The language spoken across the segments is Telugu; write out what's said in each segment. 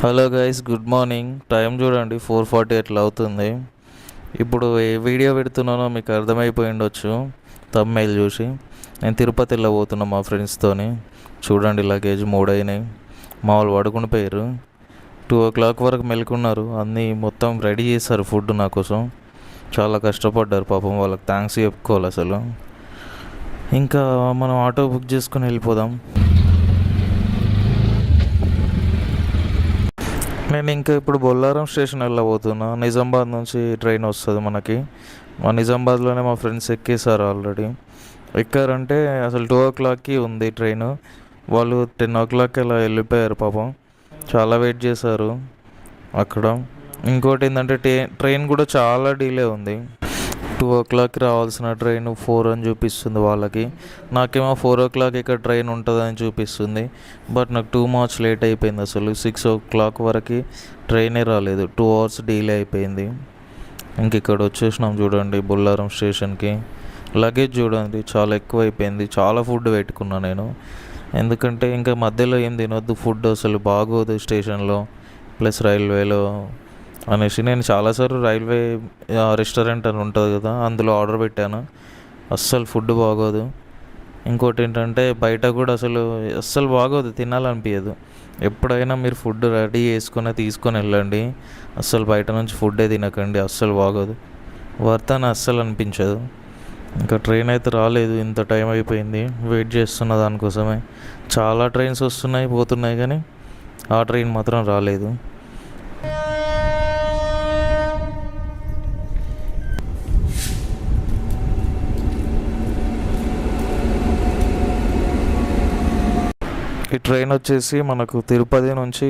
Hello guys, good morning. Time చూడండి, 4:40 అట్లా అవుతుంది. ఇప్పుడు ఏ వీడియో పెడుతున్నానో మీకు అర్థమైపోయి ఉండొచ్చు థంబ్నెయిల్ చూసి. నేను తిరుపతి వెళ్ళబోతున్నా మా ఫ్రెండ్స్తోని. చూడండి, లగేజ్ 3 అయినాయి. మా వాళ్ళు పడుకుని పోయారు. 2 o'clock వరకు మెలుకున్నారు. అన్నీ మొత్తం రెడీ చేశారు ఫుడ్ నా కోసం. చాలా కష్టపడ్డారు పాపం, వాళ్ళకి థ్యాంక్స్ చెప్పుకోవాలి అసలు. ఇంకా మనం ఆటో బుక్ చేసుకుని వెళ్ళిపోదాం. నేను ఇంకా ఇప్పుడు బొల్లారం స్టేషన్ వెళ్ళబోతున్నా. నిజామాబాద్ నుంచి ట్రైన్ వస్తుంది మనకి. మా నిజామాబాద్లోనే మా ఫ్రెండ్స్ ఎక్కేసారు ఆల్రెడీ. ఎక్కారంటే అసలు 2 o'clockకి ఉంది ట్రైన్. వాళ్ళు 10 o'clock అలా వెళ్ళిపోయారు పాపం. చాలా వెయిట్ చేశారు అక్కడ. ఇంకోటి ఏంటంటే ట్రైన్ కూడా చాలా డిలే ఉంది. 2 o'clockకి రావాల్సిన ట్రైన్ 4 అని చూపిస్తుంది వాళ్ళకి. నాకేమో 4 o'clock ఇక్కడ ట్రైన్ ఉంటుందని చూపిస్తుంది. బట్ నాకు 2 hours లేట్ అయిపోయింది. అసలు 6 o'clock వరకు ట్రైనే రాలేదు. 2 hours డిలే అయిపోయింది. ఇంక ఇక్కడ వచ్చేసినాం చూడండి బొల్లారం స్టేషన్కి. లగేజ్ చూడండి చాలా ఎక్కువ అయిపోయింది. చాలా ఫుడ్ పెట్టుకున్నా నేను. ఎందుకంటే ఇంకా మధ్యలో ఏం తినొద్దు, ఫుడ్ అసలు బాగోదు స్టేషన్లో ప్లస్ రైల్వేలో అనేసి నేను చాలాసార్లు రైల్వే రెస్టారెంట్ అని ఉంటుంది కదా, అందులో ఆర్డర్ పెట్టాను. అస్సలు ఫుడ్ బాగోదు. ఇంకోటి ఏంటంటే బయట కూడా అస్సలు బాగోదు, తినాలనిపించదు. ఎప్పుడైనా మీరు ఫుడ్ రెడీ చేసుకొని తీసుకొని వెళ్ళండి. అస్సలు బయట నుంచి ఫుడ్డే తినకండి, అస్సలు బాగోదు. వర్త్ అని అస్సలు అనిపించదు. ఇంకా ట్రైన్ అయితే రాలేదు, ఇంత టైం అయిపోయింది. వెయిట్ చేస్తున్న దానికోసమే. చాలా ట్రైన్స్ వస్తున్నాయి పోతున్నాయి, కానీ ఆ ట్రైన్ మాత్రం రాలేదు. ఈ ట్రైన్ వచ్చేసి మనకు తిరుపతి నుంచి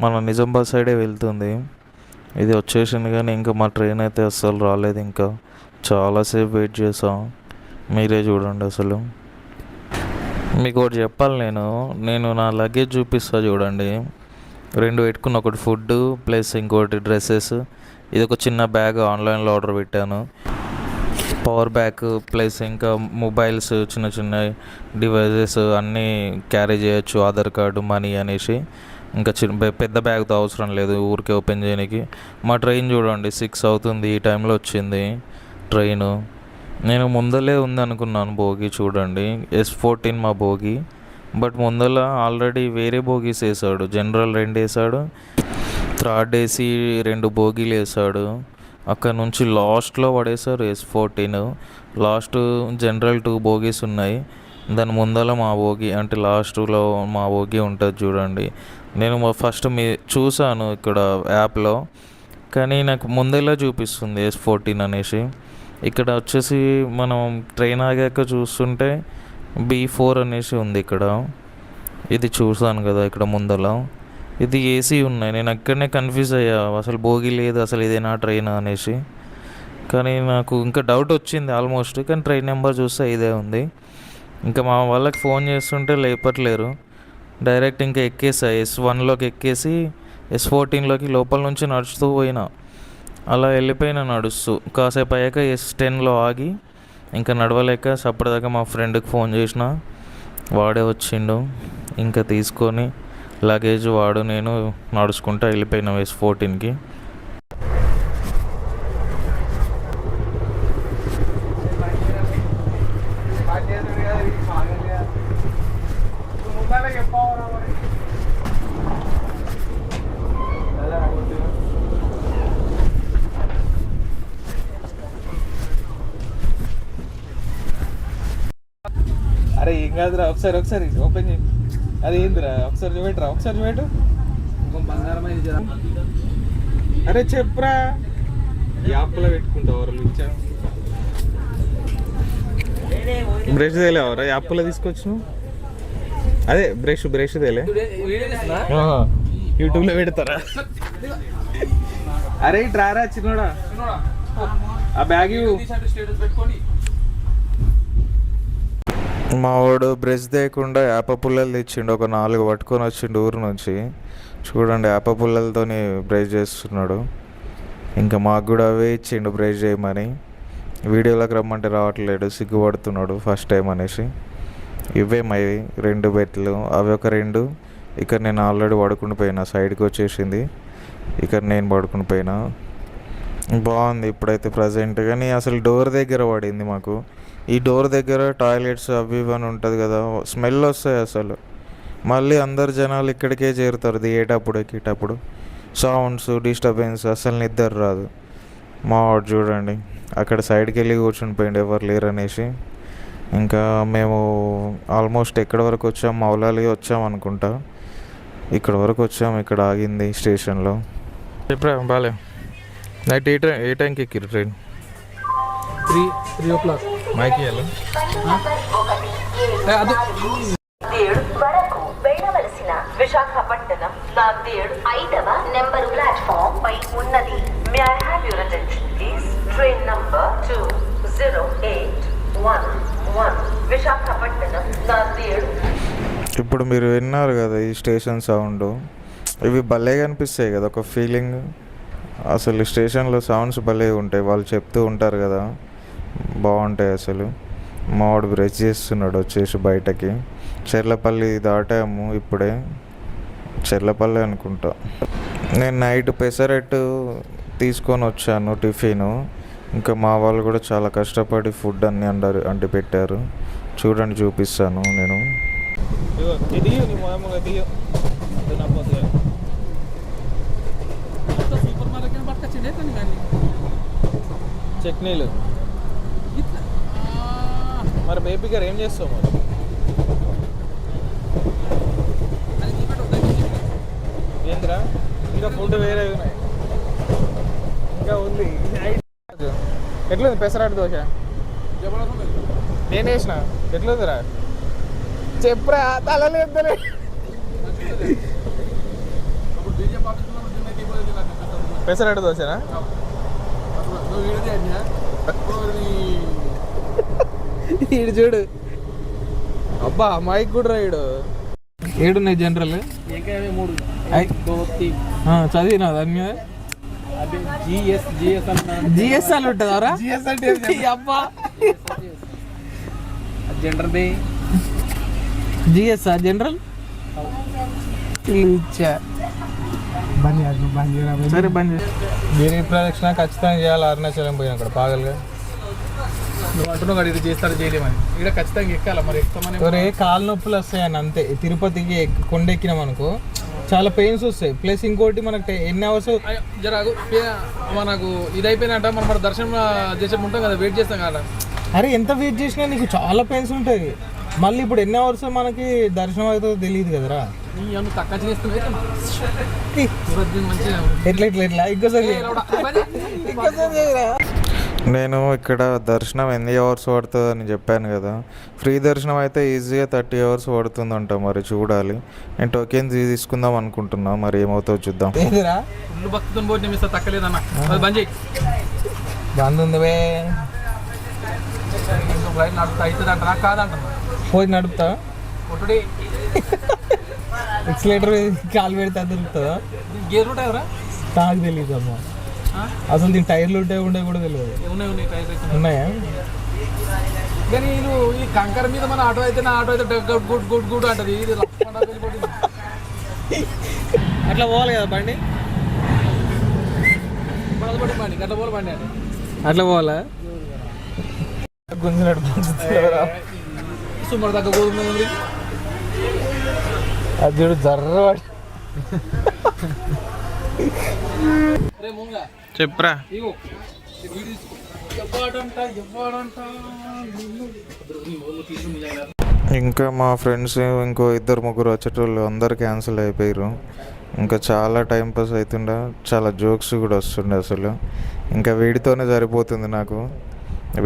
మన నిజామాబాద్ సైడే వెళ్తుంది. ఇది వచ్చేసింది, కానీ ఇంకా మా ట్రైన్ అయితే అస్సలు రాలేదు. ఇంకా చాలాసేపు వెయిట్ చేసాం. మీరే చూడండి అసలు. మీకు ఒకటి చెప్పాలి, నేను నా లగేజ్ చూపిస్తా చూడండి. 2 పెట్టుకున్న, ఒకటి ఫుడ్ ప్లస్ ఇంకోటి డ్రెస్సెస్. ఇది ఒక చిన్న బ్యాగ్ ఆన్లైన్లో ఆర్డర్ పెట్టాను. పవర్ బ్యాక్ ప్లస్ ఇంకా మొబైల్స్, చిన్న చిన్న డివైజెస్ అన్నీ క్యారీ చేయొచ్చు, ఆధార్ కార్డు, మనీ అనేసి. ఇంకా పెద్ద బ్యాగ్తో అవసరం లేదు ఊరికే ఓపెన్ చేయడానికి. మా ట్రైన్ చూడండి 6 అవుతుంది, ఈ టైంలో వచ్చింది ట్రైను. నేను ముందలే ఉంది అనుకున్నాను బోగి. చూడండి S14 మా బోగి. బట్ ముందల ఆల్రెడీ వేరే బోగీస్ వేసాడు. జనరల్ 2 వేసాడు, థర్డ్ ఏసీ 2 బోగీలు వేసాడు. అక్కడ నుంచి లాస్ట్లో పడేసారు S14. లాస్ట్ జనరల్ 2 బోగీస్ ఉన్నాయి. దాని ముందర మా బోగి, అంటే లాస్ట్లో మా బోగి ఉంటుంది చూడండి. నేను ఫస్ట్ చూసాను ఇక్కడ యాప్లో, కానీ నాకు ముందెలా చూపిస్తుంది S14 అనేసి. ఇక్కడ వచ్చేసి మనం ట్రైన్ ఆగాక చూస్తుంటే B4 అనేసి ఉంది ఇక్కడ. ఇది చూసాను కదా ఇక్కడ ముందర. ఇది ఏసీ ఉన్నాయి. నేను అక్కడనే కన్ఫ్యూజ్ అయ్యా, అసలు బోగి లేదు, అసలు ఇదేనా ట్రైన్ అనేసి. కానీ నాకు ఇంకా డౌట్ వచ్చింది ఆల్మోస్ట్. కానీ ట్రైన్ నెంబర్ చూస్తే ఇదే ఉంది. ఇంకా మా వాళ్ళకి ఫోన్ చేస్తుంటే లేపట్లేరు. డైరెక్ట్ ఇంకా ఎక్కేసా, S1లోకి ఎక్కేసి S14లోకి లోపల నుంచి నడుస్తూ పోయినా. అలా వెళ్ళిపోయినా నడుస్తూ. కాసేపు అయ్యాక S10లో ఆగి ఇంకా నడవలేక అప్పటిదాకా మా ఫ్రెండ్కి ఫోన్ చేసిన, వాడే వచ్చిండు. ఇంకా తీసుకొని లగేజ్ వాడు నేను నడుచుకుంటూ వెళ్ళిపోయినాం S14కి. అరే ఏం కాదురా, ఒకసారి ఓపెన్ చేయి. అది ఏందిరా, ఒకసారి చూపెట్టు. బంగారం అరే చెప్పురా, యాప్లో పెట్టుకుంటావు. బ్రష్ తేలేవరా యాప్లో తీసుకొచ్చు? అదే బ్రష్ తేలే, యూట్యూబ్లో పెడతారా? అరే ట్రారా చిన్నోడా, ఆ బ్యాగ్ మా వాడు బ్రష్ తేయకుండా వేప పుల్లలు తెచ్చిండు. ఒక 4 పట్టుకొని వచ్చిండు ఊరు నుంచి. చూడండి వేప పుల్లలతో బ్రష్ చేస్తున్నాడు. ఇంకా మాకు కూడా అవే ఇచ్చిండు బ్రష్ చేయమని. వీడియోలోకి రమ్మంటే రావట్లేడు, సిగ్గుపడుతున్నాడు ఫస్ట్ టైం అనేసి. ఇవే మై 2 బెట్లు, అవి ఒక 2, ఇక్కడ నేను ఆల్రెడీ పడుకుని పోయినా, సైడ్కి వచ్చేసింది. ఇక్కడ నేను పడుకుని పోయినా. బాగుంది ఇప్పుడైతే ప్రజెంట్. కానీ అసలు డోర్ దగ్గర పడింది మాకు. ఈ డోర్ దగ్గర టాయిలెట్స్ అవి ఇవి అని ఉంటుంది కదా, స్మెల్ వస్తాయి అసలు. మళ్ళీ అందరు జనాలు ఇక్కడికే చేరుతారు దిగేటప్పుడు ఎక్కేటప్పుడు. సౌండ్స్ డిస్టర్బెన్స్, అసలు నిద్ర రాదు. మా వాడు చూడండి అక్కడ సైడ్కి వెళ్ళి కూర్చుని పోయిండు ఎవరు లేరనేసి. ఇంకా మేము ఆల్మోస్ట్ ఎక్కడి వరకు వచ్చాం, మౌలాలి వచ్చాం అనుకుంటా. ఇక్కడ వరకు వచ్చాం, ఇక్కడ ఆగింది స్టేషన్లో. చెప్పరా బాలే, నైట్ ఏ టైంకి ఎక్కిరు ట్రైన్? 3 o'clock. మైకి వెళ్ళాలి. అది వరకు వెళ్ళవలసిన విశాఖపట్నం నాందేడ్ 5వ నెంబరు ప్లాట్ఫామ్ పై ఉన్నది. May I have your attention please. Train number 2081 Visakhapatnam Nanded. ఇప్పుడు మీరు విన్నారు కదా ఈ స్టేషన్ సౌండ్, ఇవి భలేగా అనిపిస్తాయి కదా, ఒక ఫీలింగ్. అసలు స్టేషన్లో సౌండ్స్ భలే ఉంటాయి, వాళ్ళు చెప్తూ ఉంటారు కదా, బాగుంటాయి అసలు. మావాడు బ్రష్ చేస్తున్నాడు వచ్చేసి బయటకి. చెర్లపల్లి దాటాము ఇప్పుడే, చెర్లపల్లి అనుకుంటా. నేను నైట్ పెసరట్టు తీసుకొని వచ్చాను టిఫిను. ఇంకా మా వాళ్ళు కూడా చాలా కష్టపడి ఫుడ్ అన్నీ అంటి పెట్టారు. చూడండి చూపిస్తాను నేను. చట్నీలు మరి బేబీ గారు ఏం చేస్తావు మరి? ఏంద్రా ఇంకా ఫుడ్ వేరే ఉన్నాయి, ఇంకా ఉంది. ఎట్లుంది పెసరట్టు దోశ? నేను వేసిన. ఎట్లుందిరా చెప్పురా, తలలేద్దలే. పెసరట్టు దోశనా? ఈడు చూడు, అబ్బా మైక్ కూడా రాయుడు. ఏడున్నాయి జనరల్? 3 చదివినా దాని మీద జిఎస్ అని ఉంటుందా? జిఎస్ అంటే అబ్బా జనరల్ జిఎస్ జనరల్ సరే బంద్ చేసి గిరి ప్రదక్షిణ ఖచ్చితంగా చేయాలి. అరుణాచలం పోయిన అక్కడ పాగలుగా నువ్వు అంటున్నావు కదా ఇది చేస్తారు చేయలేమని. ఇక్కడ ఖచ్చితంగా ఎక్కాలి. మరి ఎక్కుతామని ఒరే కాలు నొప్పులు వస్తాయని అంతే. తిరుపతికి కొండ ఎక్కినాం అనుకో చాలా పెయిన్స్ వస్తాయి. ప్లస్ ఇంకోటి మనకు ఎన్ని అవర్స్ జరాగు మనకు ఇది అయిపోయినట్ట మనం మన దర్శనం చేసే ఉంటాం కదా, వెయిట్ చేస్తాం కదా. అరే ఎంత వెయిట్ చేసినా నీకు చాలా పెయిన్స్ ఉంటుంది. మళ్ళీ ఇప్పుడు ఎన్ని అవర్స్ మనకి దర్శనం అవుతుందో తెలియదు కదరా. ఎట్లా ఎట్లా ఎట్లా ఇంకోసారి నేను ఇక్కడ దర్శనం ఎన్ని అవర్స్ పడుతుంది అని చెప్పాను కదా. ఫ్రీ దర్శనం అయితే ఈజీగా 30 hours పడుతుందంట. మరి చూడాలి. నేను టోకెన్స్ తీసుకుందాం అనుకుంటున్నా, మరి ఏమవుతుందో చూద్దాం. బంద్ ఉంది పోయి నడుపుతా. ఎక్సిలేటర్ కాలు పెడితే దొరుకుతుందా? గేర్ ఉంటాయా? నాకు తెలియదు అమ్మా. అసలు దీని టైర్లు ఉంటాయి ఉండే కూడా తెలియదు. ఉన్నాయా? కానీ నేను ఈ కంకర మీద మన ఆటో అయితే నా ఆటో అయితే గుడ్ గుడ్ గుడ్ అంటది. అట్లా పోవాలి కదా బండి, బండి అట్లా పోవాలి. బండి అంటే అట్లా పోవాలా? గుంజినట్టు సుమారు దగ్గర పోతుంది. అది చూడు జర్రవాడు. చెప్పరా ఇంకా మా ఫ్రెండ్స్ ఇంకో 2-3 వచ్చేటోళ్ళు అందరు క్యాన్సిల్ అయిపోయారు. ఇంకా చాలా టైం పాస్ అవుతుండే, చాలా జోక్స్ కూడా వస్తుండే. అసలు ఇంకా వీడితోనే సరిపోతుంది నాకు.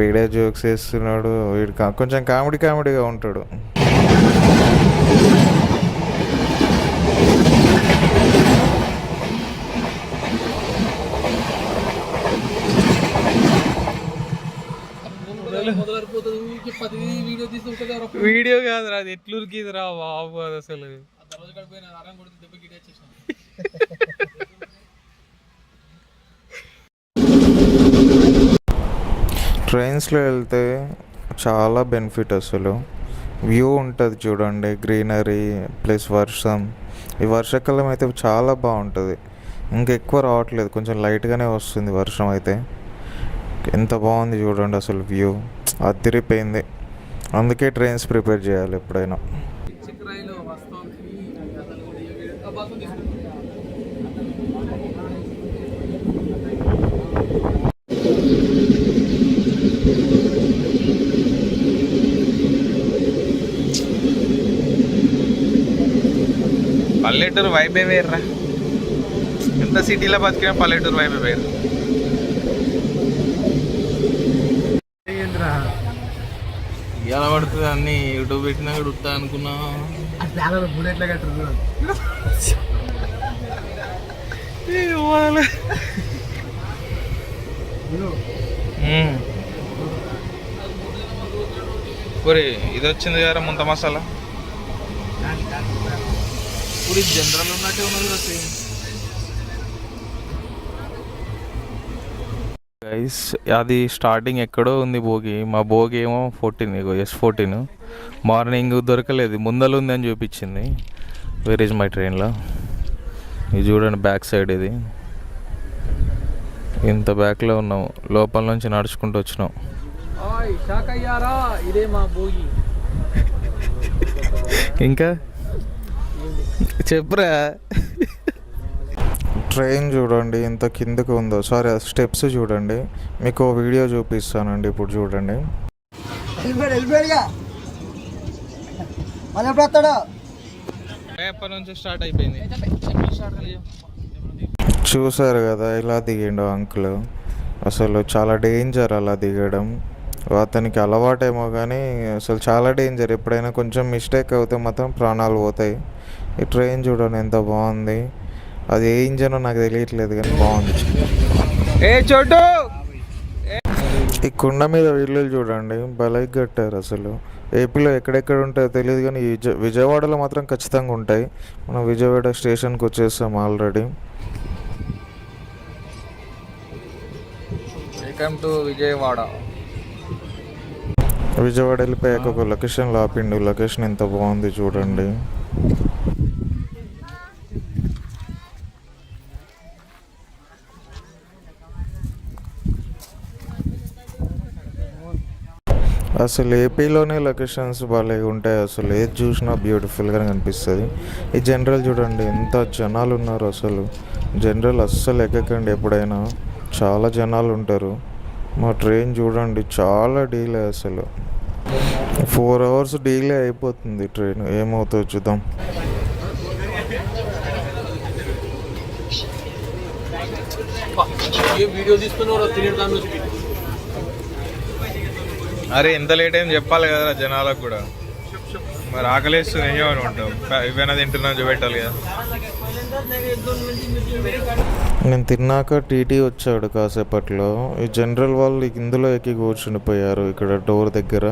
వీడే జోక్స్ వేస్తున్నాడు, వీడు కొంచెం కామెడీగా ఉంటాడు. వీడియో కాదురా, అది ఎట్లూరికి రా బాబు. అది అసలు ట్రైన్స్లో వెళ్తే చాలా బెనిఫిట్. అసలు వ్యూ ఉంటుంది చూడండి, గ్రీనరీ ప్లస్ వర్షం. ఈ వర్షాకాలం అయితే చాలా బాగుంటుంది. ఇంకా ఎక్కువ రావట్లేదు, కొంచెం లైట్గానే వస్తుంది వర్షం అయితే. ఎంత బాగుంది చూడండి అసలు వ్యూ, అదిరిపోయింది. అందుకే ట్రైన్స్ ప్రిపేర్ చేయాలి ఎప్పుడైనా. పల్లెటూరు వైబే వేర్రా, ఎంత సిటీలో బతికినా పల్లెటూరు వైబే వేరు. ఇవాళ పడుతుంది అన్ని యూట్యూబ్ పెట్టినా కూడా ఉత్తా అనుకున్నా. బుల్లెట్లా కట్టరు పూరి ఇది వచ్చింది కదా ముంత మసాలా పూరి జనరల్ ఉన్నట్టే ఉన్నది కదా. గైస్ అది స్టార్టింగ్ ఎక్కడో ఉంది భోగి, మా భోగి ఏమో 14 S14. మార్నింగ్ దొరకలేదు, ముందర ఉంది అని చూపించింది. వేర్ ఈజ్ మై ట్రైన్లో ఇది చూడండి, బ్యాక్ సైడ్ ఇది. ఇంత బ్యాక్లో ఉన్నాము, లోపల నుంచి నడుచుకుంటూ వచ్చినాం. ఇదే మా భోగి. ఇంకా చెప్పురా. ట్రైన్ చూడండి ఎంత కిందకు ఉందో, సారీ స్టెప్స్ చూడండి. మీకు వీడియో చూపిస్తానండి ఇప్పుడు చూడండి. ఎప్పటి నుంచి స్టార్ట్ అయిపోయింది. చూసారు కదా ఇలా దిగిండు అంకుల్. అసలు చాలా డేంజర్ అలా దిగడం. అతనికి అలవాటేమో కానీ అసలు చాలా డేంజర్. ఎప్పుడైనా కొంచెం మిస్టేక్ అవుతే మాత్రం ప్రాణాలు పోతాయి. ఈ ట్రైన్ చూడండి ఎంత బాగుంది. అది ఏ ఇంజనో నాకు తెలియట్లేదు కానీ బాగుంది. ఈ కుండ మీద ఇల్లులు చూడండి భలే కట్టారు. అసలు ఏపీలో ఎక్కడెక్కడ ఉంటాయో తెలియదు కానీ విజయవాడలో మాత్రం ఖచ్చితంగా ఉంటాయి. మనం విజయవాడ స్టేషన్కి వచ్చేసాం already. Welcome to Vijayawada. Vijayawada వెళ్ళిపోయాక ఒక లొకేషన్లో ఆపిండు. లొకేషన్ ఎంత బాగుంది చూడండి. అసలు ఏపీలోనే లొకేషన్స్ భలే ఉంటాయి. అసలు ఏది చూసినా బ్యూటిఫుల్గా కనిపిస్తుంది. ఈ జనరల్ చూడండి ఎంత జనాలు ఉన్నారు. అసలు జనరల్ అస్సలు ఎక్కకండి ఎప్పుడైనా, చాలా జనాలు ఉంటారు. మా ట్రైన్ చూడండి చాలా డీలే, అసలు 4 hours డీలే అయిపోతుంది ట్రైన్. ఏమవుతుందో చూద్దాం. అరే ఎంత లేట్ అయింది చెప్పాలి కదరా జనాలకు కూడా. మరి ఆకలిస్తుంది ఏమని ఉంటాం, ఇవైనా తింటున్నా చూపెట్టాలి కదా. నేను తిన్నాక టీటీ వచ్చాడు కాసేపట్లో. ఈ జనరల్ వాళ్ళు ఇందులో ఎక్కి కూర్చుండిపోయారు ఇక్కడ డోర్ దగ్గర.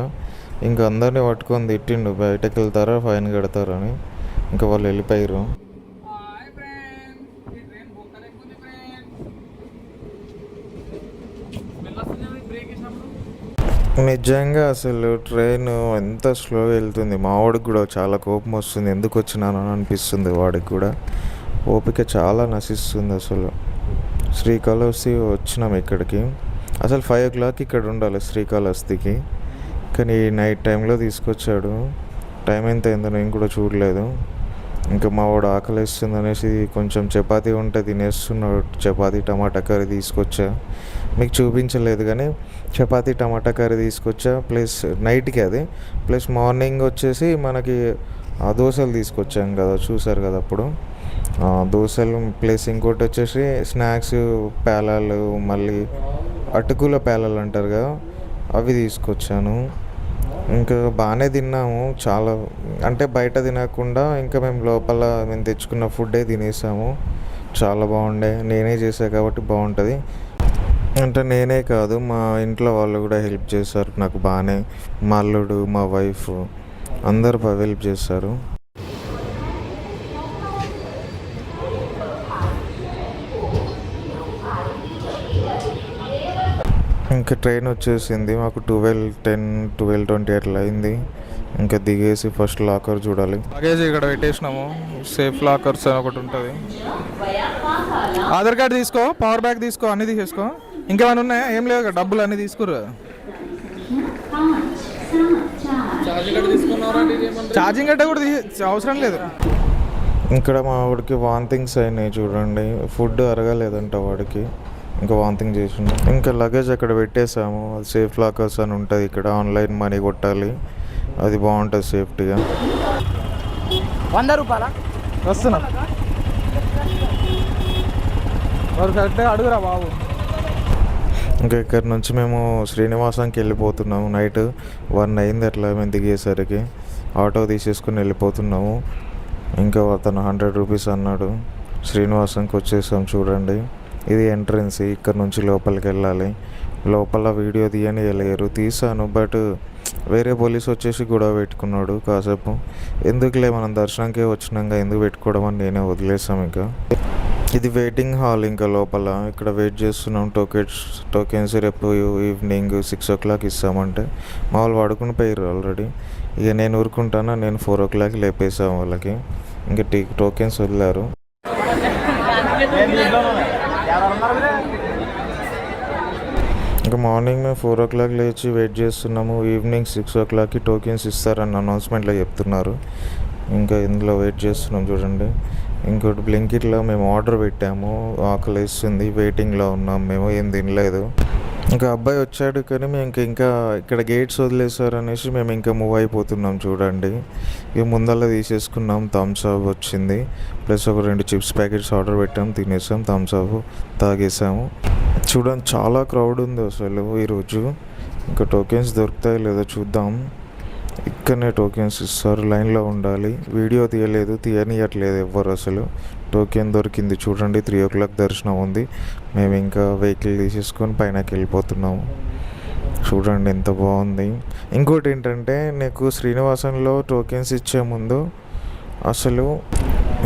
ఇంకా అందరినీ పట్టుకొని తిట్టిండు, బయటకు వెళ్తారా ఫైన్ కడతారని. ఇంకా వాళ్ళు వెళ్ళిపోయారు. నిజంగా అసలు ట్రైన్ ఎంత స్లో వెళ్తుంది. మా వాడికి కూడా చాలా కోపం వస్తుంది, ఎందుకు వచ్చినాను అని అనిపిస్తుంది. వాడికి కూడా ఓపిక చాలా నశిస్తుంది. అసలు శ్రీకాళహస్తి వచ్చినాం ఇక్కడికి. అసలు 5 o'clock ఇక్కడ ఉండాలి శ్రీకాళహస్తికి, కానీ నైట్ టైంలో తీసుకొచ్చాడు. టైం ఎంత అయిందో నేను కూడా చూడలేదు. ఇంకా మా వాడు ఆకలిస్తుంది అనేసి కొంచెం చపాతీ ఉంటే తినేస్తున్నాడు. చపాతీ టమాటా కర్రీ తీసుకొచ్చా, మీకు చూపించలేదు కానీ చపాతీ టమాటా కర్రీ తీసుకొచ్చా. ప్లస్ నైట్కి అది, ప్లస్ మార్నింగ్ వచ్చేసి మనకి దోశలు తీసుకొచ్చాం కదా, చూసారు కదా అప్పుడు దోశలు. ప్లస్ ఇంకోటి వచ్చేసి స్నాక్స్ పేలాలు, మళ్ళీ అటుకుల పేలాలు అంటారు కదా, అవి తీసుకొచ్చాను. ఇంకా బాగానే తిన్నాము చాలా, అంటే బయట తినకుండా ఇంకా మేము లోపల మేము తెచ్చుకున్న ఫుడ్డే తినేసాము. చాలా బాగుండే, నేనే చేసా కాబట్టి బాగుంటుంది. అంటే నేనే కాదు, మా ఇంట్లో వాళ్ళు కూడా హెల్ప్ చేశారు నాకు బాగానే. మా అల్లుడు, మా వైఫ్ అందరూ బాగా హెల్ప్ చేశారు. ఇంకా ట్రైన్ వచ్చేసింది. మాకు 12:10, 12:20 అట్లా అయింది. ఇంకా దిగేసి ఫస్ట్ లాకర్ చూడాలి. లగేజ్ ఇక్కడ పెట్టేసినాము. సేఫ్ లాకర్స్ అని ఒకటి ఉంటుంది. ఆధార్ కార్డు తీసుకో, పవర్ బ్యాగ్ తీసుకో, అన్నీ తీసేసుకో. ఇంకేమైనా ఉన్నాయా? ఏం లేవు కదా, డబ్బులు అన్నీ తీసుకురు. ఛార్జింగ్ గట్ట కూడా అవసరం లేదు. ఇక్కడ మా వాడికి వాంతింగ్స్ అయినాయి చూడండి. ఫుడ్ అరగలేదంట వాడికి, ఇంకా వాంతింగ్ చేసిండు. ఇంకా లగేజ్ అక్కడ పెట్టేసాము. అది సేఫ్ లాకర్స్ అని ఉంటుంది. ఇక్కడ ఆన్లైన్ మనీ కొట్టాలి, అది బాగుంటుంది సేఫ్టీగా. 100 రూపాయల వస్తున్నా. కరెక్ట్గా అడుగురా బాబు. ఇంకా ఇక్కడ నుంచి మేము శ్రీనివాసంకి వెళ్ళిపోతున్నాము. నైట్ 1 అయింది అట్లా మేము దిగేసరికి. ఆటో తీసేసుకుని వెళ్ళిపోతున్నాము. ఇంకా అతను 100 రూపీస్ అన్నాడు. శ్రీనివాసంకి వచ్చేసాం చూడండి. ఇది ఎంట్రన్స్. ఇక్కడ నుంచి లోపలికి వెళ్ళాలి. లోపల వీడియో తీయనియలేరు. తీసాను, బట్ వేరే పోలీస్ వచ్చేసి గొడవ పెట్టుకున్నాడు కాసేపు. ఎందుకులే మనం దర్శనంకే వచ్చినాక ఎందుకు పెట్టుకోవడం అని నేనే వదిలేసాం. ఇంకా ఇది వెయిటింగ్ హాల్. ఇంకా లోపల ఇక్కడ వెయిట్ చేస్తున్నాం. టోకెన్స్ రేపు ఈవినింగ్ 6 o'clock ఇస్తామంటే మా వాళ్ళు పడుకుని పోయారు ఆల్రెడీ. ఇక నేను ఊరుకుంటాను. నేను 4 o'clock లేపేసాం వాళ్ళకి. ఇంకా టోకెన్స్ వదిలారు. ఇంకా మార్నింగ్ మేము 4 o'clock లేచి వెయిట్ చేస్తున్నాము. ఈవినింగ్ 6 o'clockకి టోకెన్స్ ఇస్తారని అనౌన్స్మెంట్లో చెప్తున్నారు. ఇంకా ఇందులో వెయిట్ చేస్తున్నాం చూడండి. ఇంకోటి బ్లింకిట్లో మేము ఆర్డర్ పెట్టాము. ఆకలి వేస్తుంది, వెయిటింగ్లో ఉన్నాం. మేము ఏం తినలేదు. ఇంకా అబ్బాయి వచ్చాడు, కానీ మేము ఇంకా ఇక్కడ గేట్స్ వదిలేసారు అనేసి మేము ఇంకా మూవ్ అయిపోతున్నాం చూడండి. ఇక ముందల్లా తీసేసుకున్నాం. థమ్స్ అప్ వచ్చింది, ప్లస్ ఒక 2 చిప్స్ ప్యాకెట్స్ ఆర్డర్ పెట్టాం, తినేసాం. Thums up తాగేసాము. చూడండి చాలా క్రౌడ్ ఉంది అసలు ఈరోజు. ఇంకా టోకెన్స్ దొరుకుతాయి లేదో చూద్దాం. ఇక్కడనే టోకెన్స్ ఇస్తారు, లైన్లో ఉండాలి. వీడియో తీయనియట్లేదు ఎవ్వరు అసలు. టోకెన్ దొరికింది చూడండి. 3 o'clock దర్శనం ఉంది. మేము ఇంకా వెహికల్ తీసేసుకొని పైనకి వెళ్ళిపోతున్నాము. చూడండి ఎంత బాగుంది. ఇంకోటి ఏంటంటే, నీకు శ్రీనివాసంలో టోకెన్స్ ఇచ్చే ముందు అసలు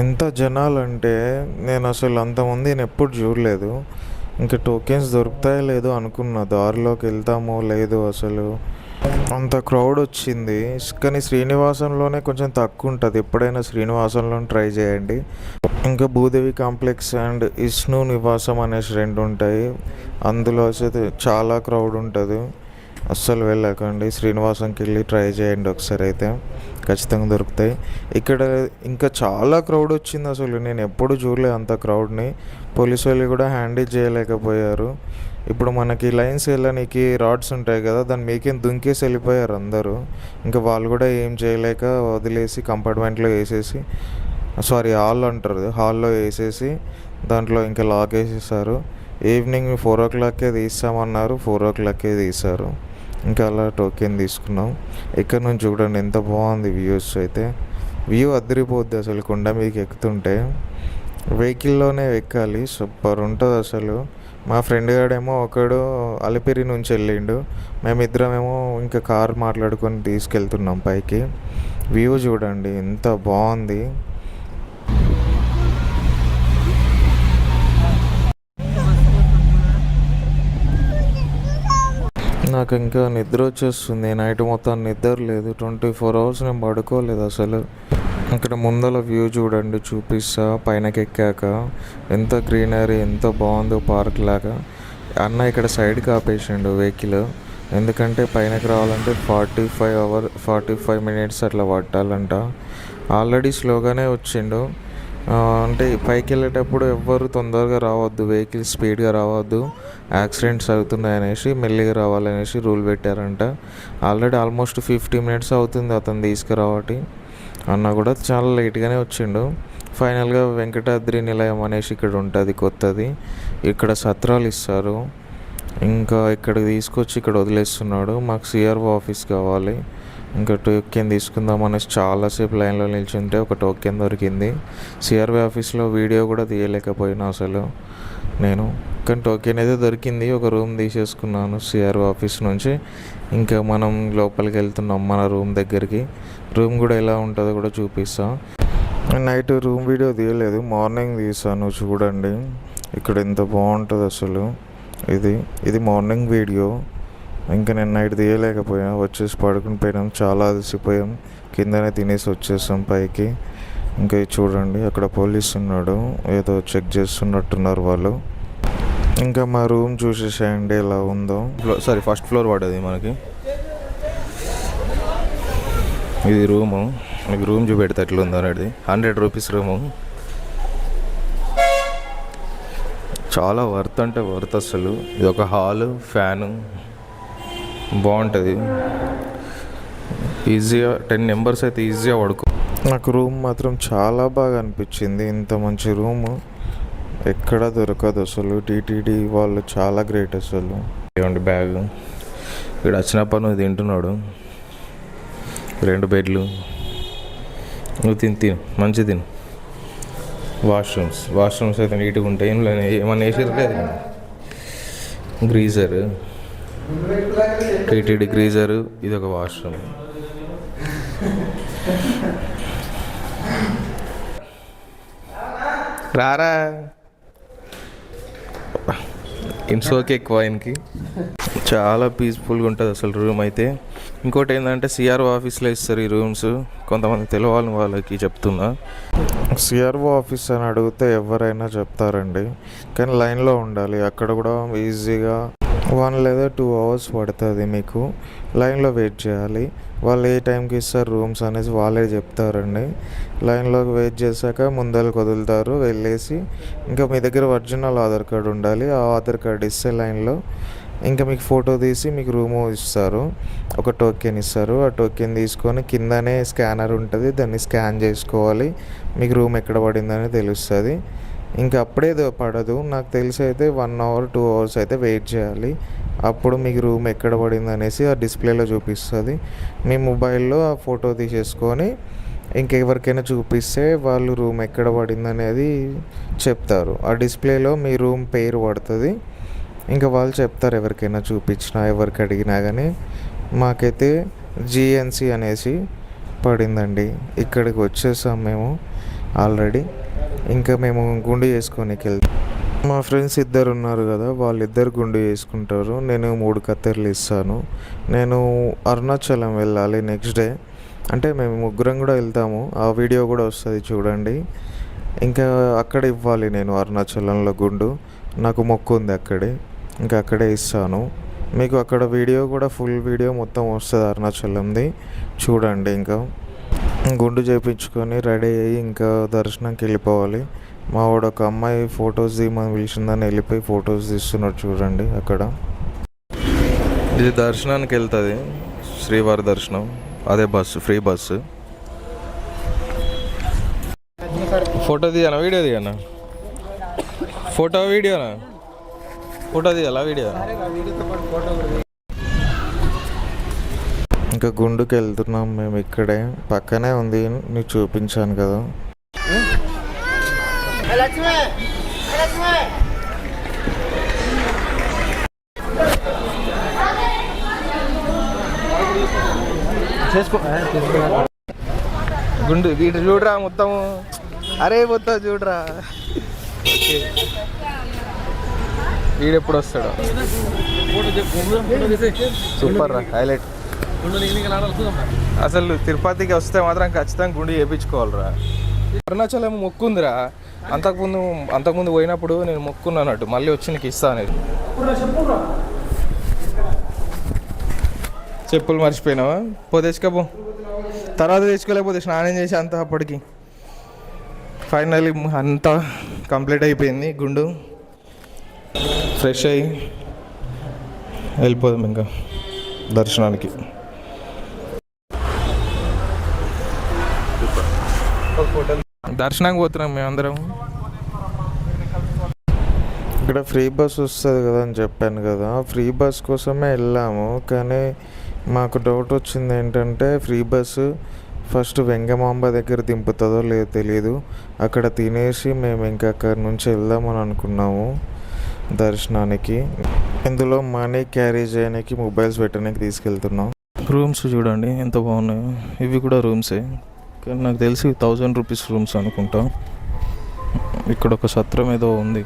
ఎంత జనాలు అంటే నేను అసలు అంతమంది నేను ఎప్పుడు చూడలేదు. ఇంకా టోకెన్స్ దొరుకుతాయో లేదో అనుకున్నా. దారిలోకి వెళ్తామో లేదో అసలు అంత క్రౌడ్ వచ్చింది. కానీ శ్రీనివాసంలోనే కొంచెం తక్కువ ఉంటుంది. ఎప్పుడైనా శ్రీనివాసంలో ట్రై చేయండి. ఇంకా భూదేవి కాంప్లెక్స్ అండ్ విష్ణు నివాసం అనేసి 2 ఉంటాయి. అందులో అయితే చాలా క్రౌడ్ ఉంటుంది. అస్సలు వెళ్ళకండి. శ్రీనివాసంకి వెళ్ళి ట్రై చేయండి ఒకసారి, అయితే ఖచ్చితంగా దొరుకుతాయి. ఇక్కడ ఇంకా చాలా క్రౌడ్ వచ్చింది. అసలు నేను ఎప్పుడు చూడలేదు అంత క్రౌడ్ని. పోలీసు వాళ్ళు కూడా హ్యాండిల్ చేయలేకపోయారు. ఇప్పుడు మనకి లైన్స్ వెళ్ళడానికి రాడ్స్ ఉంటాయి కదా, దాన్ని మీకేం దుంకేసి వెళ్ళిపోయారు అందరూ. ఇంకా వాళ్ళు కూడా ఏం చేయలేక వదిలేసి కంపార్ట్మెంట్లో వేసేసి, హాల్ అంటారు, హాల్లో వేసేసి దాంట్లో ఇంకా లాక్ వేసేసారు. ఈవినింగ్ 4 o'clockకే తీస్తామన్నారు. 4 o'clockకే తీశారు. ఇంకా అలా టోకెన్ తీసుకున్నాం. ఇక్కడ నుంచి చూడండి ఎంత బాగుంది వ్యూస్. అయితే వ్యూ అదిరిపోద్ది అసలు. కొండ మీకు ఎక్కుతుంటే వెహికల్లోనే ఎక్కాలి, సూపర్ ఉంటుంది అసలు. మా ఫ్రెండ్ గాడేమో ఒకడు అలిపిరి నుంచి వెళ్ళిండు. మేమిద్దరమేమో ఇంకా కార్ మాట్లాడుకొని తీసుకెళ్తున్నాం పైకి. వ్యూ చూడండి ఎంత బాగుంది. నాకు ఇంకా నిద్ర వచ్చేస్తుంది. నైట్ మొత్తం నిద్ర లేదు. 24 hours నేను పడుకోలేదు అసలు. ఇక్కడ ముందల వ్యూ చూడండి, చూపిస్తా. పైనకి ఎక్కాక ఎంత గ్రీనరీ, ఎంత బాగుందో పార్క్ లాగా. అన్న ఇక్కడ సైడ్కి ఆపేసిండు వెహికల్. ఎందుకంటే పైనకి రావాలంటే 45 minutes అట్లా పట్టాలంట. ఆల్రెడీ స్లోగానే వచ్చిండు. అంటే పైకి వెళ్ళేటప్పుడు ఎవ్వరు తొందరగా రావద్దు, వెహికల్ స్పీడ్గా రావద్దు, యాక్సిడెంట్స్ అవుతున్నాయి అనేసి మెల్లిగా రావాలనేసి రూల్ పెట్టారంట. ఆల్రెడీ ఆల్మోస్ట్ 50 minutes అవుతుంది అతను తీసుకురావటి. అన్న కూడా చాలా లేట్గానే వచ్చిండు. ఫైనల్గా వెంకటాద్రి నిలయం అనేసి ఇక్కడ ఉంటుంది కొత్తది. ఇక్కడ సత్రాలు ఇస్తారు. ఇంకా ఇక్కడికి తీసుకొచ్చి ఇక్కడ వదిలేస్తున్నాడు. మాకు సిఆర్ఓ ఆఫీస్ కావాలి. ఇంకా టోకెన్ తీసుకుందాం అనేసి చాలాసేపు లైన్లో నిల్చుంటే ఒక టోకెన్ దొరికింది. సిఆర్ఓ ఆఫీస్లో వీడియో కూడా తీయలేకపోయినా అసలు నేను. కానీ టోకెన్ అయితే దొరికింది. ఒక రూమ్ తీసేసుకున్నాను సిఆర్ఓ ఆఫీస్ నుంచి. ఇంకా మనం లోపలికి వెళ్తున్నాం మన రూమ్ దగ్గరికి. రూమ్ కూడా ఎలా ఉంటుందో కూడా చూపిస్తా. నైట్ రూమ్ వీడియో తీయలేదు, మార్నింగ్ తీసాను చూడండి. ఇక్కడ ఎంత బాగుంటుంది అసలు. ఇది మార్నింగ్ వీడియో. ఇంకా నేను నైట్ తీయలేకపోయాం, వచ్చేసి పడుకుని పోయినాం, చాలా అలసిపోయాం, కిందనే తినేసి వచ్చేసాం పైకి. ఇంకా ఇది చూడండి, అక్కడ పోలీస్ ఉన్నాడు, ఏదో చెక్ చేస్తున్నట్టున్నారు వాళ్ళు. ఇంకా మా రూమ్ చూసేసేయండి ఎలా ఉందో. ఫస్ట్ ఫ్లోర్ పడ్డది మనకి. ఇది రూము, మీకు రూమ్ చూపెడితే ఎట్లా ఉందో అనేది. 100 రూపీస్ రూము. చాలా వర్త్ అంటే వర్త్ అసలు. ఇది ఒక హాలు, ఫ్యాను, బాగుంటుంది. ఈజీగా 10 మెంబర్స్ అయితే ఈజీగా పడుకో. నాకు రూమ్ మాత్రం చాలా బాగా అనిపించింది. ఇంత మంచి రూము ఎక్కడ దొరకదు అసలు. టీటీడీ వాళ్ళు చాలా గ్రేట్ అసలు. ఏమండి బ్యాగ్ ఇక్కడ వచ్చినప్పుడు నువ్వు తింటున్నాడు. 2 బెడ్లు, నువ్వు తిను మంచి తిను. వాష్రూమ్స్ అయితే నీట్గా ఉంటాయి, ఏమన్నా వేసేది లేదు. గ్రీజర్, టీటీడీ గ్రీజరు, ఇది ఒక వాష్రూమ్. రారా ఇన్సోకి ఎక్కువ ఆయనకి. చాలా పీస్ఫుల్గా ఉంటుంది అసలు రూమ్ అయితే. ఇంకోటి ఏంటంటే సిఆర్ఓ ఆఫీస్లో ఇస్తారు ఈ రూమ్స్. కొంతమంది తెలియాలని వాళ్ళకి చెప్తున్నా. సిఆర్ఓ ఆఫీస్ అని అడిగితే ఎవరైనా చెప్తారండి, కానీ లైన్లో ఉండాలి. అక్కడ కూడా ఈజీగా 1 లేదా 2 అవర్స్ పడుతుంది మీకు. లైన్లో వెయిట్ చేయాలి. వాళ్ళు ఏ టైంకి ఇస్తారు రూమ్స్ అనేసి వాళ్ళే చెప్తారండి. లైన్లో వెయిట్ చేశాక ముందరకు వదులుతారు, వెళ్ళేసి ఇంకా మీ దగ్గర ఒరిజినల్ ఆధార్ కార్డు ఉండాలి. ఆ ఆధార్ కార్డు ఇస్తే లైన్లో ఇంకా మీకు ఫోటో తీసి మీకు రూము ఇస్తారు. ఒక టోకెన్ ఇస్తారు. ఆ టోకెన్ తీసుకొని కిందనే స్కానర్ ఉంటుంది, దాన్ని స్కాన్ చేసుకోవాలి. మీకు రూమ్ ఎక్కడ పడిందని తెలుస్తుంది. ఇంకా అప్పుడే పడదు, నాకు తెలిసి అయితే 1 అవర్ 2 అవర్స్ అయితే వెయిట్ చేయాలి. అప్పుడు మీకు రూమ్ ఎక్కడ పడింది అనేసి ఆ డిస్ప్లేలో చూపిస్తుంది. మీ మొబైల్లో ఆ ఫోటో తీసేసుకొని ఇంకెవరికైనా చూపిస్తే వాళ్ళు రూమ్ ఎక్కడ పడింది అనేది చెప్తారు. ఆ డిస్ప్లేలో మీ రూమ్ పేరు పడుతుంది. ఇంకా వాళ్ళు చెప్తారు ఎవరికైనా చూపించినా, ఎవరికి అడిగినా కానీ. మాకైతే జిఎన్సి అనేసి పడిందండి. ఇక్కడికి వచ్చేసాం మేము ఆల్రెడీ. ఇంకా మేము గుండు చేసుకోనికి వెళ్తాం. మా ఫ్రెండ్స్ 2 ఉన్నారు కదా, వాళ్ళిద్దరు గుండు చేసుకుంటారు. నేను 3 కత్తెరలు ఇస్తాను. నేను అరుణాచలం వెళ్ళాలి నెక్స్ట్ డే. అంటే మేము 3 కూడా వెళ్తాము. ఆ వీడియో కూడా వస్తుంది చూడండి. ఇంకా అక్కడ ఇవ్వాలి నేను అరుణాచలంలో గుండు. నాకు మొక్కు ఉంది అక్కడే. ఇంకా అక్కడే ఇస్తాను. మీకు అక్కడ వీడియో కూడా ఫుల్ వీడియో మొత్తం వస్తుంది అరుణాచలంది, చూడండి. ఇంకా గుండు చేయించుకొని రెడీ అయ్యి ఇంకా దర్శనంకి వెళ్ళిపోవాలి. మా వాడు ఒక అమ్మాయి ఫొటోస్ తీయమని పిలిచిందని వెళ్ళిపోయి ఫొటోస్ తీస్తున్నాడు చూడండి అక్కడ. ఇది దర్శనానికి వెళ్తుంది, శ్రీవారి దర్శనం. అదే బస్సు, ఫ్రీ బస్సు. ఫోటో తీయనా వీడియో తీయనా? ఫోటో వీడియోనా? ఫోటో తీయాలా వీడియో? ఇంకా గుండుకి వెళ్తున్నాం మేము. ఇక్కడే పక్కనే ఉంది, నీకు చూపించాను కదా. గుండు ఇటు చూడరా మొత్తము. అరే మొత్తం చూడరా. వీడెప్పుడు వస్తాడు? సూపర్ రా, హైలైట్. అసలు తిరుపతికి వస్తే మాత్రం ఖచ్చితంగా గుండు చేయించుకోవాలిరా. అరుణాచలం మొక్కుందిరా. అంతకుముందు పోయినప్పుడు నేను మొక్కున్నానట్టు, మళ్ళీ వచ్చి నీకు ఇస్తా అనేది. చెప్పులు మర్చిపోయినావా? తెచ్చుకోపో. తర్వాత తెచ్చుకోలేకపోతే స్నానం చేసి అంతా అప్పటికి. ఫైనల్లీ అంతా కంప్లీట్ అయిపోయింది. గుండు ఫ్రెష్ అయ్యి వెళ్ళిపోదాం ఇంకా దర్శనానికి. దర్శనానికి పోతున్నాం మేమందరం. ఇక్కడ ఫ్రీ బస్ వస్తుంది కదా అని చెప్పాను కదా, ఫ్రీ బస్ కోసమే వెళ్ళాము. కానీ మాకు డౌట్ వచ్చింది ఏంటంటే, ఫ్రీ బస్సు ఫస్ట్ వెంగమాంబ దగ్గర దింపుతుందో లేదో తెలియదు. అక్కడ తినేసి మేము ఇంకా అక్కడి నుంచి వెళ్దామని అనుకున్నాము దర్శనానికి. ఇందులో మనీ క్యారీ చేయడానికి, మొబైల్స్ పెట్టడానికి తీసుకెళ్తున్నాం. రూమ్స్ చూడండి ఎంత బాగున్నాయో. ఇవి కూడా రూమ్సే, కానీ నాకు తెలిసి 1000 రూపీస్ రూమ్స్ అనుకుంటా. ఇక్కడ ఒక సత్రం ఏదో ఉంది,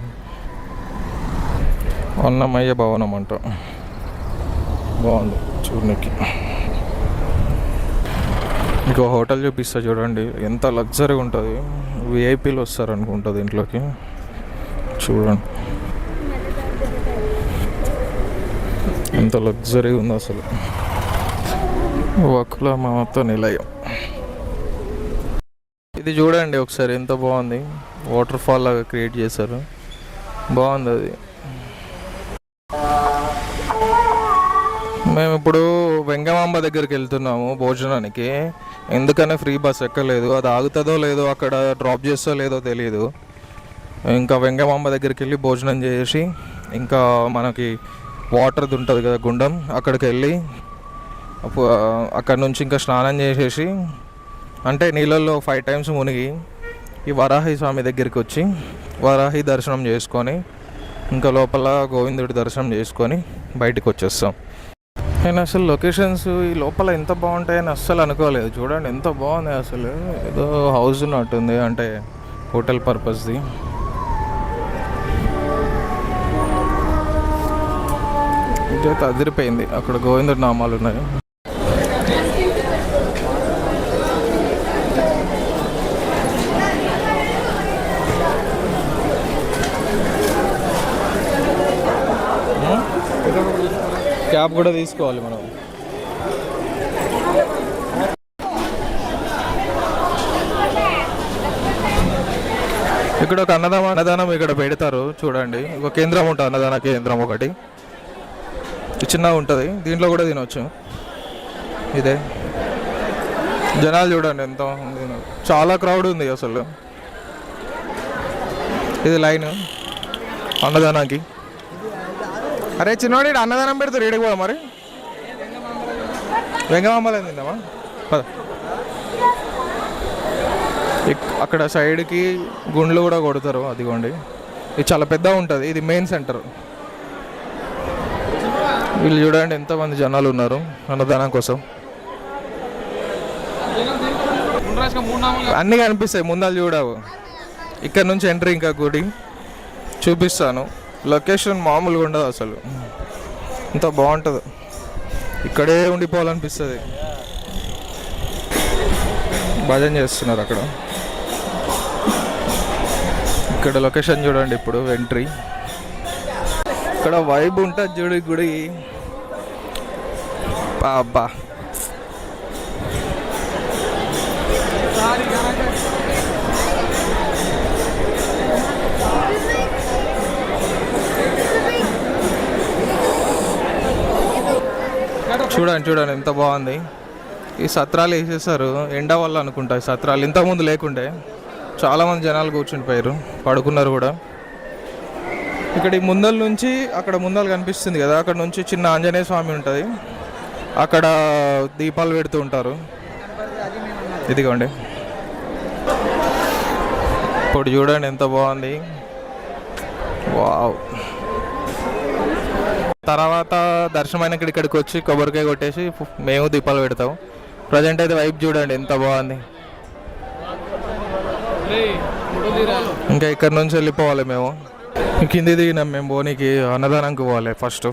అన్నమయ్య భవనం అంట. బాగుంది చూడడానికి. ఇంకో హోటల్ చూపిస్తా చూడండి, ఎంత లగ్జరీగా ఉంటుంది. విఐపీలు వస్తారు అనుకుంటుంది ఇంట్లోకి. చూడండి ఎంత లగ్జరీగా ఉంది అసలు. వకుల మామతో నిలయం. ఇది చూడండి ఒకసారి ఎంత బాగుంది, వాటర్ ఫాల్ లాగా క్రియేట్ చేశారు, బాగుంది అది. మేము ఇప్పుడు వెంగమాంబ దగ్గరికి వెళ్తున్నాము భోజనానికి. ఎందుకనే ఫ్రీ బస్ ఎక్కలేదు, అది ఆగుతుందో లేదో, అక్కడ డ్రాప్ చేస్తో లేదో తెలియదు. ఇంకా వెంగమాంబ దగ్గరికి వెళ్ళి భోజనం చేసి, ఇంకా మనకి వాటర్ది ఉంటుంది కదా గుండం, అక్కడికి వెళ్ళి అక్కడ నుంచి ఇంకా స్నానం చేసేసి, అంటే నీళ్ళల్లో 5 times మునిగి ఈ వరాహి స్వామి దగ్గరికి వచ్చి వరాహి దర్శనం చేసుకొని, ఇంకా లోపల గోవిందుడి దర్శనం చేసుకొని బయటికి వచ్చేస్తాం. నేను అసలు లొకేషన్స్ ఈ లోపల ఎంత బాగుంటాయని అస్సలు అనుకోలేదు. చూడండి ఎంత బాగుంది అసలు, ఏదో హౌస్ ఉన్నట్టుంది, అంటే హోటల్ పర్పస్ది. ఇదైతే అదిరిపోయింది. అక్కడ గోవిందుడి నామాలు ఉన్నాయి. క్యాబ్ కూడా తీసుకోవాలి మనం. ఇక్కడ ఒక అన్నదానం ఇక్కడ పెడతారు చూడండి. ఒక కేంద్రం ఉంటుంది, అన్నదాన కేంద్రం ఒకటి చిన్నగా ఉంటుంది, దీంట్లో కూడా తినవచ్చు. ఇదే జనాలు చూడండి ఎంత ఉంది, చాలా క్రౌడ్ ఉంది అసలు. ఇది లైన్ అన్నదానానికి. అరే చిన్నవాడు అన్నదానం పెడతారు, ఏడికి పోదా మరి? వెంగమాంబలో తిందామా? అక్కడ సైడ్కి గుండ్లు కూడా కొడతారు, అదిగోండి. ఇది చాలా పెద్దగా ఉంటుంది, ఇది మెయిన్ సెంటర్. వీళ్ళు చూడండి ఎంతమంది జనాలు ఉన్నారు అన్నదానం కోసం. అన్నీ కనిపిస్తాయి ముందలు చూడవు. ఇక్కడ నుంచి ఎంట్రీ ఇంకా గుడి చూపిస్తాను. లొకేషన్ మామూలుగా ఉండదు అసలు, ఇంత బాగుంటుంది. ఇక్కడే ఉండిపోవాలనిపిస్తుంది. భజన చేస్తున్నారు అక్కడ. ఇక్కడ లొకేషన్ చూడండి. ఇప్పుడు ఎంట్రీ ఇక్కడ వైబ్ ఉంటుంది చూడు గుడి. అబ్బా చూడండి ఎంత బాగుంది. ఈ సత్రాలు వేసేసారు ఎండ వల్ల అనుకుంటా. ఈ సత్రాలు ఇంతకుముందు లేకుండే, చాలామంది జనాలు కూర్చుండిపోయారు, పడుకున్నారు కూడా. ఇక్కడ ఈ ముందల నుంచి అక్కడ ముందలు కనిపిస్తుంది కదా, అక్కడ నుంచి చిన్న ఆంజనేయ స్వామి ఉంటుంది, అక్కడ దీపాలు పెడుతూ ఉంటారు. ఇదిగోండి ఇప్పుడు చూడండి ఎంత బాగుంది. వావ్. తర్వాత దర్శనమైన ఇక్కడికి వచ్చి కొబ్బరికాయ కొట్టేసి మేము దీపాలు పెడతాం. ప్రజెంట్ అయితే వైపు చూడండి ఎంత బాగుంది. ఇంకా ఇక్కడ నుంచి వెళ్ళిపోవాలి మేము. కింది దిగినాం మేము, బోనికి అన్నదానంకి పోవాలి. ఫస్ట్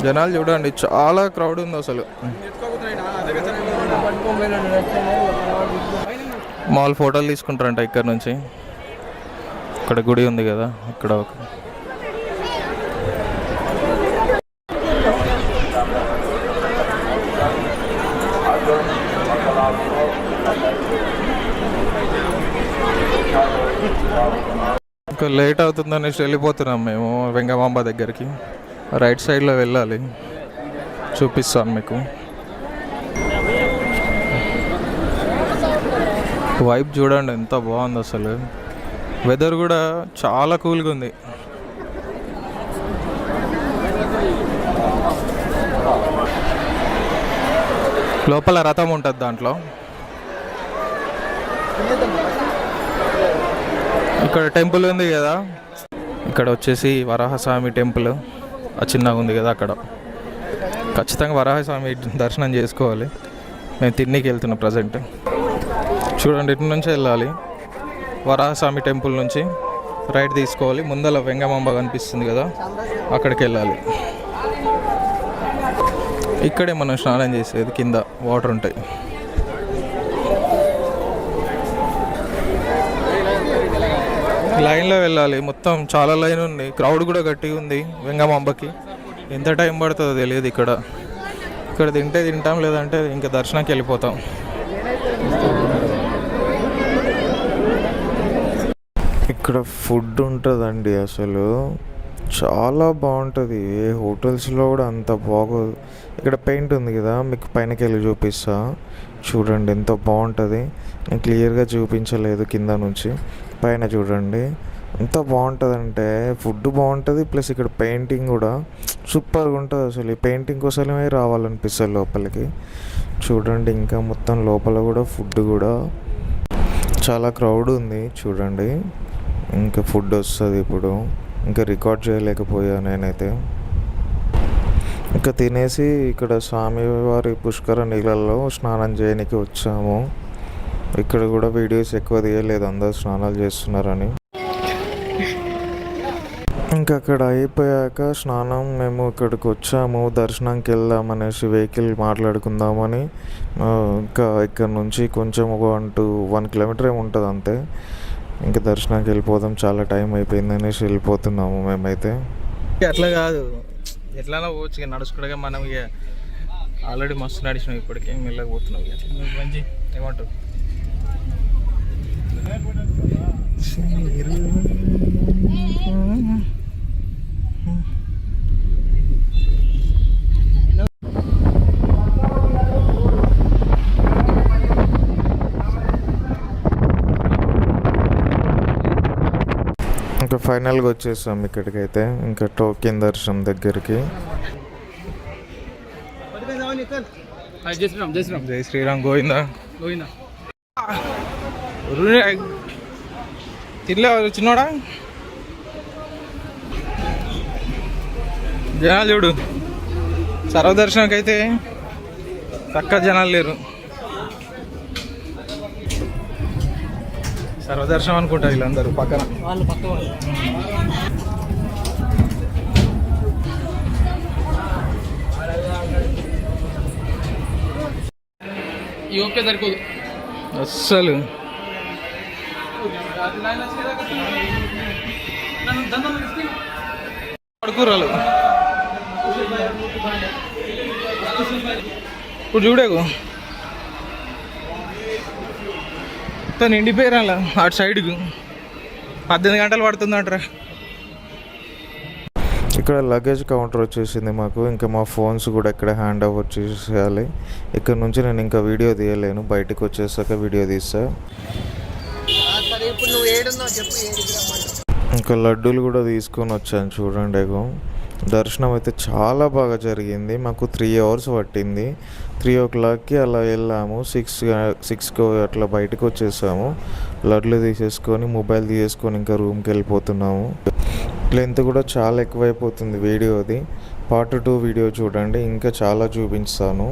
జనాలు చూడండి చాలా క్రౌడ్ ఉంది అసలు. మాల్ ఫోటోలు తీసుకుంటారంట ఇక్కడ నుంచి. ఇక్కడ గుడి ఉంది కదా, ఇక్కడ ఒక ఇంకా లేట్ అవుతుందనేసి వెళ్ళిపోతున్నాం మేము వెంగమాంబ దగ్గరికి. రైట్ సైడ్లో వెళ్ళాలి, చూపిస్తాను మీకు. వైబ్ చూడండి ఎంత బాగుంది అసలు. వెదర్ కూడా చాలా కూల్గా ఉంది. లోపల రథం ఉంటుంది దాంట్లో. ఇక్కడ టెంపుల్ ఉంది కదా, ఇక్కడ వచ్చేసి వరాహస్వామి టెంపుల్ చిన్నగా ఉంది కదా, అక్కడ ఖచ్చితంగా వరాహస్వామి దర్శనం చేసుకోవాలి. మేము తిన్నికి వెళ్తున్నాం ప్రజెంట్. చూడండి ఇటు నుంచి వెళ్ళాలి, వరాహస్వామి టెంపుల్ నుంచి రైట్ తీసుకోవాలి. ముందర వెంగమాంబ కనిపిస్తుంది కదా, అక్కడికి వెళ్ళాలి. ఇక్కడే మనం స్నానం చేసేది, కింద వాటర్ ఉంటాయి. లైన్లో వెళ్ళాలి, మొత్తం చాలా లైన్ ఉంది, క్రౌడ్ కూడా గట్టిగా ఉంది. వెంగమాంబకి ఎంత టైం పడుతుందో తెలియదు. ఇక్కడ తింటే తింటాం, లేదంటే ఇంకా దర్శనానికి వెళ్ళిపోతాం. ఇక్కడ ఫుడ్ ఉంటుందండి, అసలు చాలా బాగుంటుంది. ఏ హోటల్స్లో కూడా అంత బాగోదు. ఇక్కడ పెయింట్ ఉంది కదా, మీకు పైనకి వెళ్ళి చూపిస్తా చూడండి ఎంత బాగుంటుంది. నేను క్లియర్గా చూపించలేదు కింద నుంచి, పైన చూడండి ఎంత బాగుంటుంది అంటే ఫుడ్ బాగుంటుంది, ప్లస్ ఇక్కడ పెయింటింగ్ కూడా సూపర్గా ఉంటుంది. అసలు ఈ పెయింటింగ్ కోసమే రావాలనిపిస్తుంది లోపలికి. చూడండి ఇంకా మొత్తం లోపల కూడా ఫుడ్ కూడా చాలా క్రౌడ్ ఉంది చూడండి. ఇంకా ఫుడ్ వస్తుంది ఇప్పుడు. ఇంకా రికార్డ్ చేయలేకపోయా నేనైతే. ఇంకా తినేసి ఇక్కడ స్వామివారి పుష్కర నీళ్ళల్లో స్నానం చేయడానికి వచ్చాము. ఇక్కడ కూడా వీడియోస్ ఎక్కువ తీయలేదు, అందరు స్నానాలు చేస్తున్నారని. ఇంకా అక్కడ అయిపోయాక స్నానం మేము ఇక్కడికి వచ్చాము, దర్శనానికి వెళ్దామనేసి వెహికల్ మాట్లాడుకుందామని. ఇంకా ఇక్కడ నుంచి కొంచెం 1 కిలోమీటర్ ఏమి ఉంటుంది అంతే. ఇంకా దర్శనానికి వెళ్ళిపోదాం, చాలా టైం అయిపోయింది అనేసి వెళ్ళిపోతున్నాము మేమైతే. అట్లా కాదు, ఎట్లా పోవచ్చు ఇక నడుచుకుండగా. మనం ఇక ఆల్రెడీ మస్తు నడిచినాం, ఇప్పటికే వెళ్ళకపోతున్నాం. ఇక మంచి ఏమంటావు? ఇంకా ఫైనల్గా వచ్చేసాం ఇక్కడికైతే, ఇంకా టోకెన్ దర్శనం దగ్గరికి. జై శ్రీరామ్ గోవిందా. తిరలే చిన్నోడా, జనాలు చూడు. సర్వదర్శనంకి అయితే తక్కువ జనాలు లేరు. సర్వదర్శనం అనుకుంటారు వీళ్ళందరూ పక్కన. ఓకే సరిపోదు అస్సలు. పడుకురాలు ఇప్పుడు చూడకు నిండిపోయారు అలా అటు సైడ్కు. 18 గంటలు పడుతుందంటారా. ఇక్కడ లగేజ్ కౌంటర్ వచ్చేసింది మాకు. ఇంకా మా ఫోన్స్ కూడా ఇక్కడ హ్యాండ్ ఓవర్ చేసేయాలి. ఇక్కడ నుంచి నేను ఇంకా వీడియో తీయలేను, బయటకు వచ్చేసాక వీడియో తీస్తా. ఇంకా లడ్డూలు కూడా తీసుకొని వచ్చాను చూడండి. దర్శనం అయితే చాలా బాగా జరిగింది. మాకు 3 అవర్స్ పట్టింది. 3 o'clockకి అలా వెళ్ళాము, 6కి అట్లా బయటకు వచ్చేసాము. లడ్లు తీసేసుకొని మొబైల్ తీసేసుకొని ఇంకా రూమ్కి వెళ్ళిపోతున్నాము. లెంత్ కూడా చాలా ఎక్కువైపోతుంది వీడియోది. పార్ట్ 2 వీడియో చూడండి, ఇంకా చాలా చూపించాను.